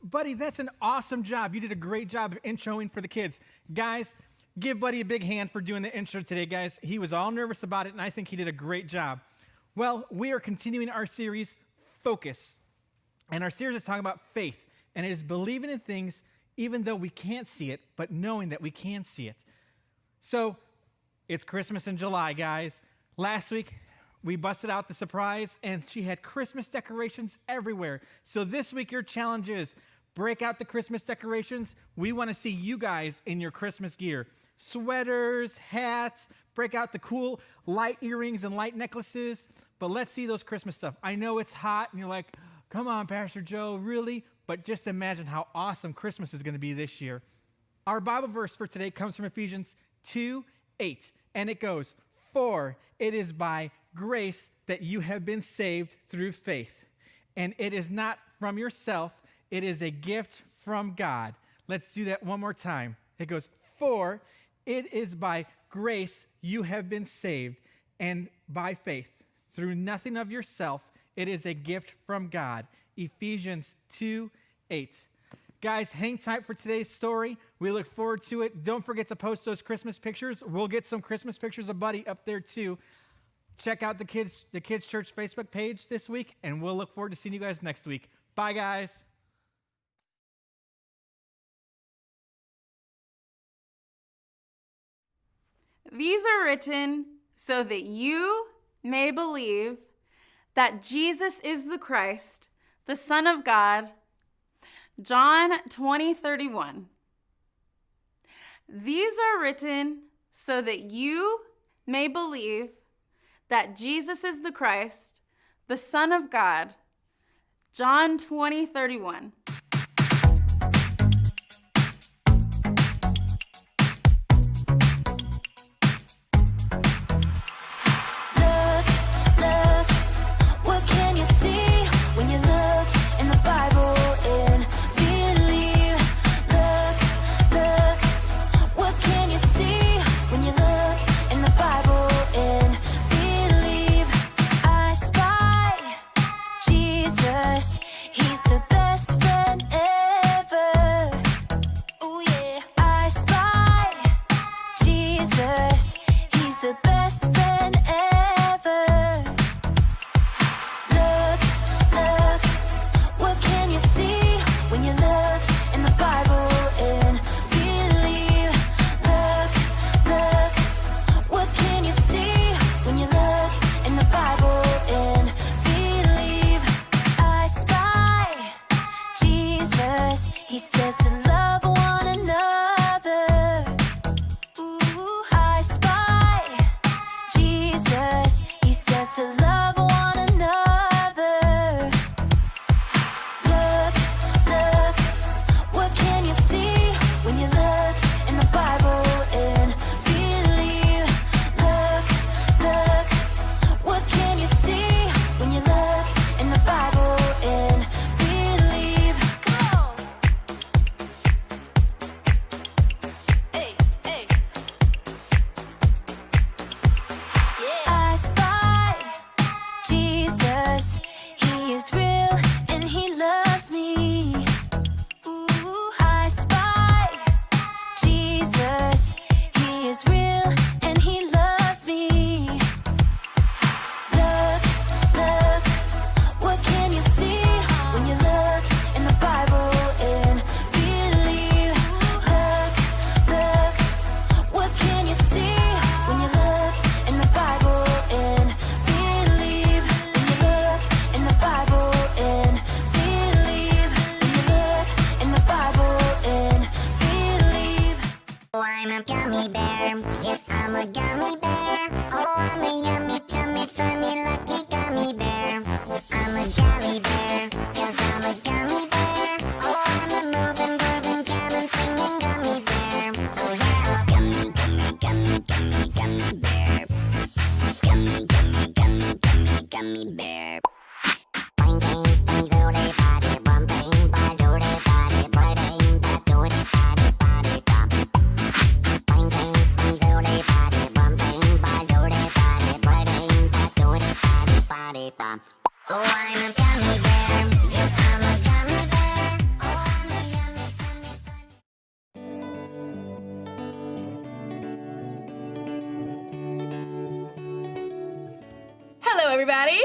Buddy, that's an awesome job. You did a great job of introing for the kids. Guys, give Buddy a big hand for doing the intro today, guys. He was all nervous about it, and I think he did a great job. Well, we are continuing our series, Focus. And our series is talking about faith, and it is believing in things even though we can't see it, but knowing that we can see it. So, it's Christmas in July, guys. Last week, we busted out the surprise, and she had Christmas decorations everywhere. So this week, your challenge is break out the Christmas decorations. We want to see you guys in your Christmas gear. Sweaters, hats, break out the cool light earrings and light necklaces. But let's see those Christmas stuff. I know it's hot, and you're like, come on, Pastor Joe, really? But just imagine how awesome Christmas is going to be this year. Our Bible verse for today comes from Ephesians 2:8, and it goes, "For it is by grace that you have been saved through faith, and it is not from yourself, it is a gift from God." Let's do that one more time. It goes, "For it is by grace you have been saved, and by faith, through nothing of yourself, it is a gift from God." Ephesians 2:8. Guys, hang tight for today's story. We look forward to it. Don't forget to post those Christmas pictures. We'll get some Christmas pictures of Buddy up there too. Check out the Kids Church Facebook page this week, and we'll look forward to seeing you guys next week. Bye, guys. These are written so that you may believe that Jesus is the Christ, the Son of God. John 20:31. These are written so that you may believe that Jesus is the Christ, the Son of God. John 20:31. He's the best friend. everybody!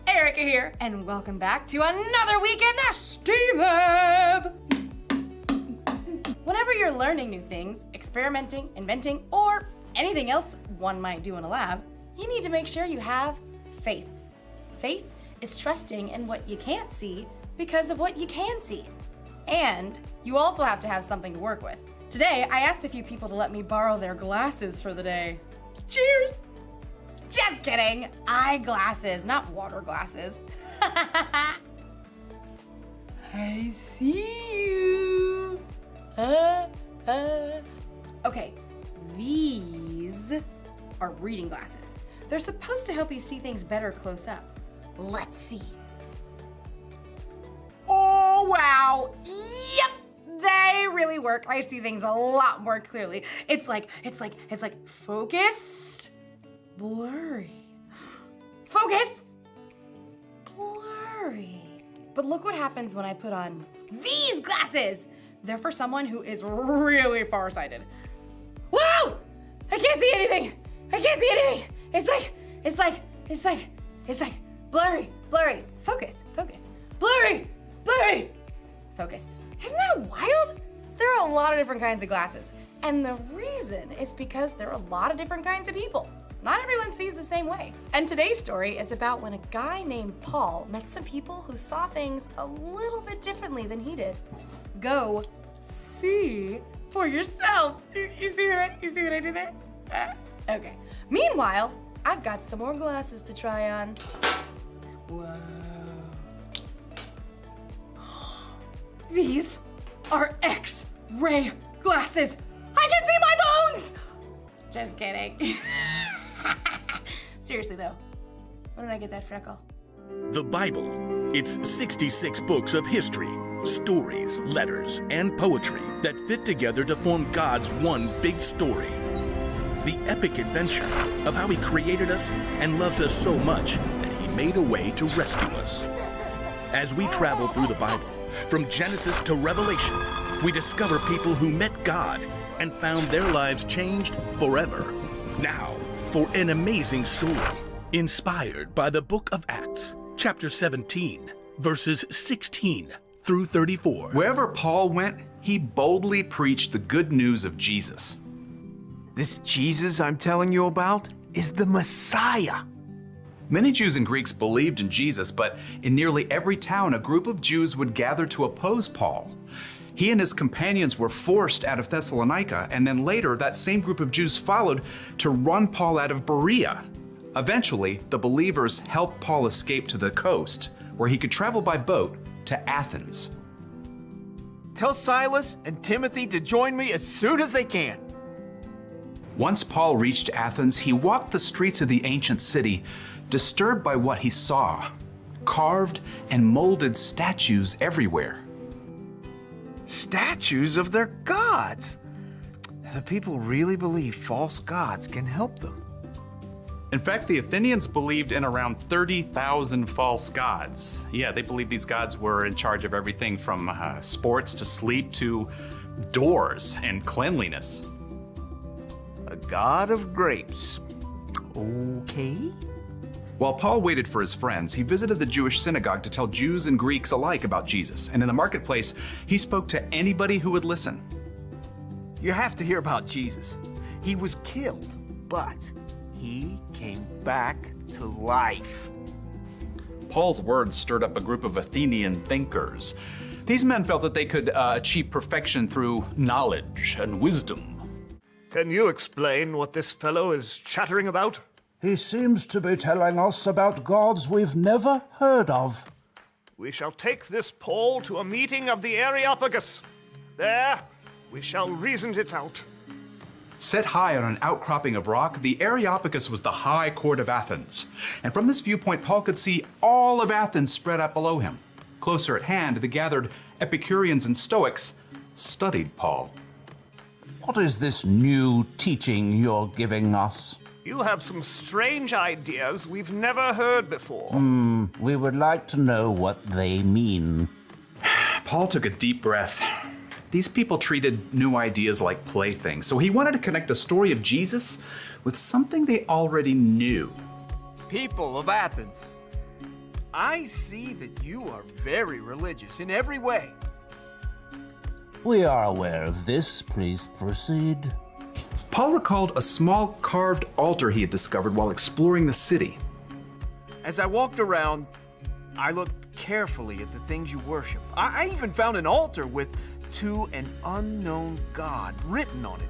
Erica here, and welcome back to another week in the STEAM Lab! Whenever you're learning new things, experimenting, inventing, or anything else one might do in a lab, you need to make sure you have faith. Faith is trusting in what you can't see because of what you can see. And you also have to have something to work with. Today, I asked a few people to let me borrow their glasses for the day. Cheers! Just kidding. Eyeglasses, not water glasses. I see you. Okay, these are reading glasses. They're supposed to help you see things better close up. Let's see. Oh, wow. Yep, they really work. I see things a lot more clearly. It's like focused, blurry. Focus, blurry. But look what happens when I put on these glasses. They're for someone who is really farsighted. Wow! I can't see anything. I can't see anything. It's like blurry. Focus. Blurry. Focused. Isn't that wild? There are a lot of different kinds of glasses. And the reason is because there are a lot of different kinds of people. Not everyone sees the same way. And today's story is about when a guy named Paul met some people who saw things a little bit differently than he did. Go see for yourself. You see what I did there? Okay. Meanwhile, I've got some more glasses to try on. Whoa. These are X-ray glasses. I can see my bones! Just kidding. Seriously though, when did I get that freckle? The Bible. It's 66 books of history, stories, letters, and poetry that fit together to form God's one big story. The epic adventure of how He created us and loves us so much that He made a way to rescue us. As we travel through the Bible, from Genesis to Revelation, we discover people who met God and found their lives changed forever. Now, for an amazing story inspired by the book of Acts, chapter 17, verses 16 through 34. Wherever Paul went, he boldly preached the good news of Jesus. This Jesus I'm telling you about is the Messiah. Many Jews and Greeks believed in Jesus, but in nearly every town, a group of Jews would gather to oppose Paul. He and his companions were forced out of Thessalonica, and then later that same group of Jews followed to run Paul out of Berea. Eventually, the believers helped Paul escape to the coast, where he could travel by boat to Athens. Tell Silas and Timothy to join me as soon as they can. Once Paul reached Athens, he walked the streets of the ancient city, disturbed by what he saw. Carved and molded statues everywhere. Statues of their gods. The people really believe false gods can help them. In fact, the Athenians believed in around 30,000 false gods. Yeah, they believed these gods were in charge of everything from sports to sleep to doors and cleanliness. A god of grapes. Okay. While Paul waited for his friends, he visited the Jewish synagogue to tell Jews and Greeks alike about Jesus. And in the marketplace, he spoke to anybody who would listen. You have to hear about Jesus. He was killed, but he came back to life. Paul's words stirred up a group of Athenian thinkers. These men felt that they could achieve perfection through knowledge and wisdom. Can you explain what this fellow is chattering about? He seems to be telling us about gods we've never heard of. We shall take this Paul to a meeting of the Areopagus. There, we shall reason it out. Set high on an outcropping of rock, the Areopagus was the high court of Athens. And from this viewpoint, Paul could see all of Athens spread out below him. Closer at hand, the gathered Epicureans and Stoics studied Paul. What is this new teaching you're giving us? You have some strange ideas we've never heard before. We would like to know what they mean. Paul took a deep breath. These people treated new ideas like playthings, so he wanted to connect the story of Jesus with something they already knew. People of Athens, I see that you are very religious in every way. We are aware of this. Please proceed. Paul recalled a small carved altar he had discovered while exploring the city. As I walked around, I looked carefully at the things you worship. I even found an altar with "To an Unknown God" written on it.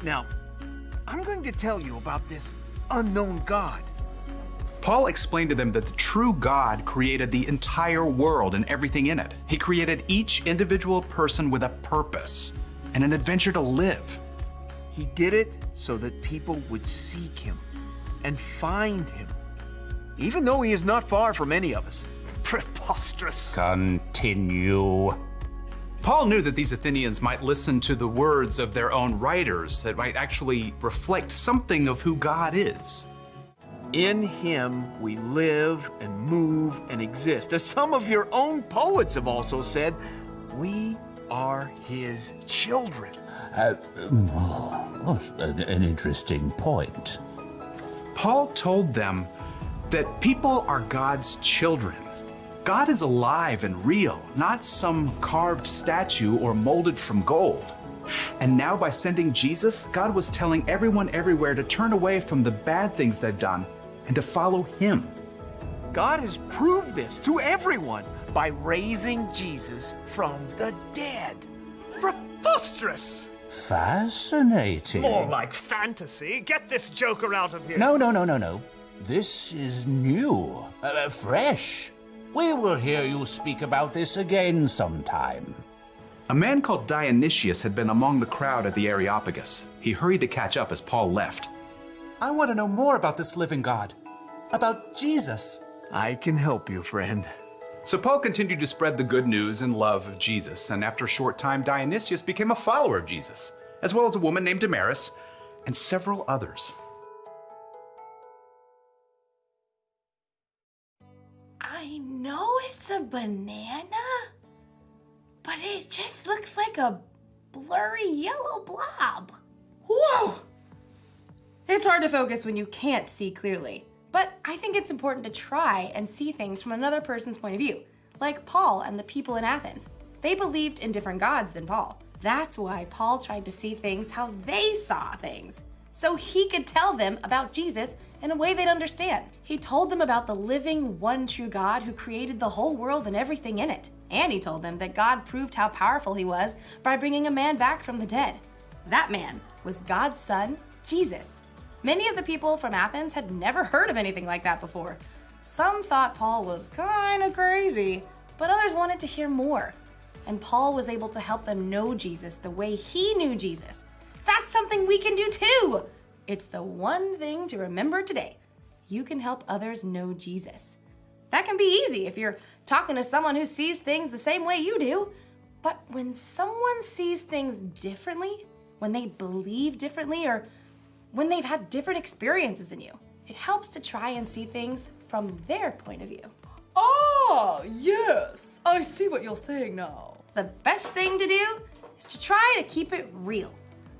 Now, I'm going to tell you about this unknown God. Paul explained to them that the true God created the entire world and everything in it. He created each individual person with a purpose and an adventure to live. He did it so that people would seek him and find him, even though he is not far from any of us. Preposterous. Continue. Paul knew that these Athenians might listen to the words of their own writers that might actually reflect something of who God is. In him we live and move and exist. As some of your own poets have also said, we are his children. An interesting point. Paul told them that people are God's children. God is alive and real, not some carved statue or molded from gold. And now by sending Jesus, God was telling everyone everywhere to turn away from the bad things they've done and to follow him. God has proved this to everyone by raising Jesus from the dead. Preposterous. Fascinating. More like fantasy. Get this joker out of here. No. This is new, fresh. We will hear you speak about this again sometime. A man called Dionysius had been among the crowd at the Areopagus. He hurried to catch up as Paul left. I want to know more about this living God, about Jesus. I can help you, friend. So Paul continued to spread the good news and love of Jesus, and after a short time, Dionysius became a follower of Jesus, as well as a woman named Damaris, and several others. I know it's a banana, but it just looks like a blurry yellow blob. Whoa! It's hard to focus when you can't see clearly, but I think it's important to try and see things from another person's point of view, like Paul and the people in Athens. They believed in different gods than Paul. That's why Paul tried to see things how they saw things, so he could tell them about Jesus in a way they'd understand. He told them about the living, one true God who created the whole world and everything in it. And he told them that God proved how powerful he was by bringing a man back from the dead. That man was God's son, Jesus. Many of the people from Athens had never heard of anything like that before. Some thought Paul was kind of crazy, but others wanted to hear more. And Paul was able to help them know Jesus the way he knew Jesus. That's something we can do too. It's the one thing to remember today. You can help others know Jesus. That can be easy if you're talking to someone who sees things the same way you do. But when someone sees things differently, when they believe differently, or when they've had different experiences than you, it helps to try and see things from their point of view. Oh, yes, I see what you're saying now. The best thing to do is to try to keep it real.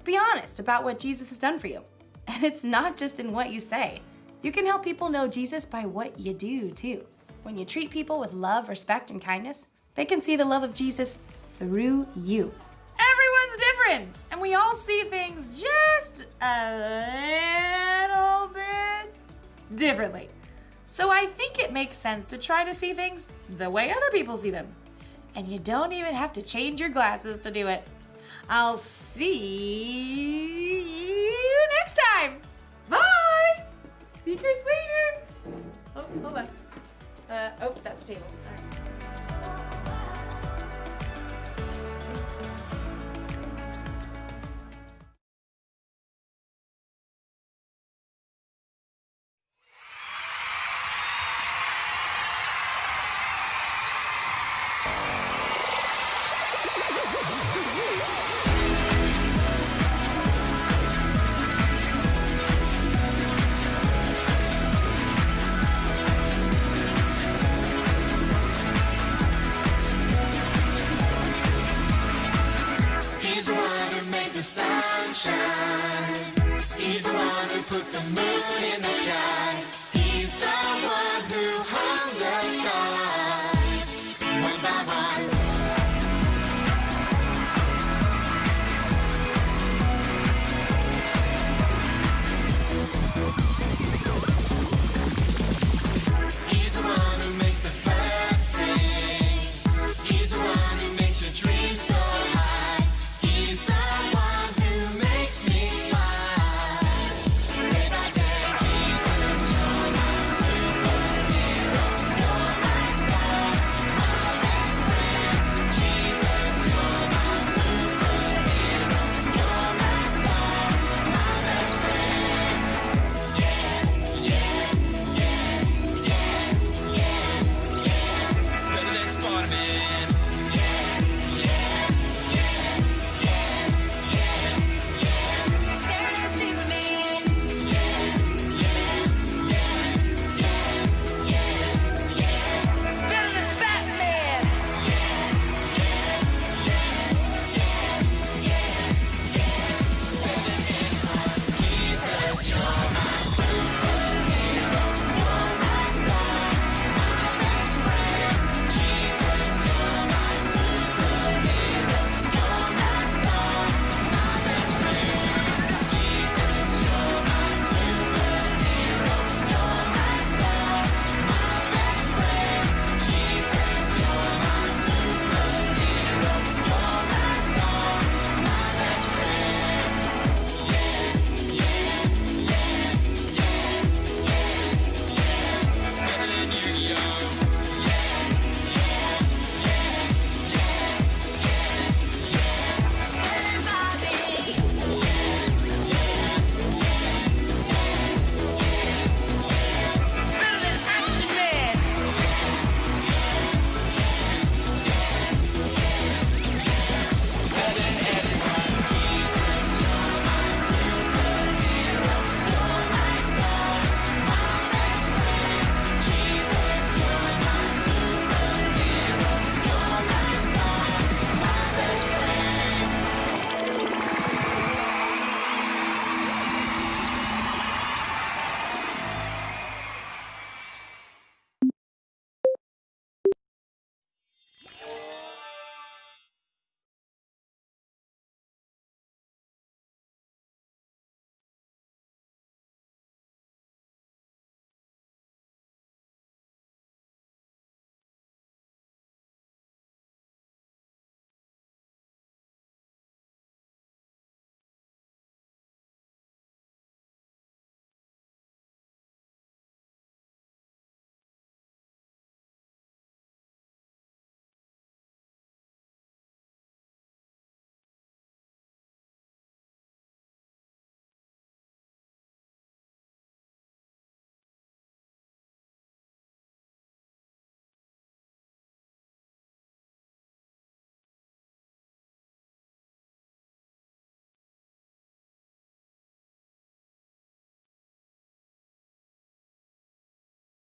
Be honest about what Jesus has done for you. And it's not just in what you say. You can help people know Jesus by what you do, too. When you treat people with love, respect, and kindness, they can see the love of Jesus through you. Everyone's different, and we all see things just a little bit differently. So I think it makes sense to try to see things the way other people see them. And you don't even have to change your glasses to do it. I'll see you next time. Bye. See you guys later. Oh, hold on. That's a table. All right.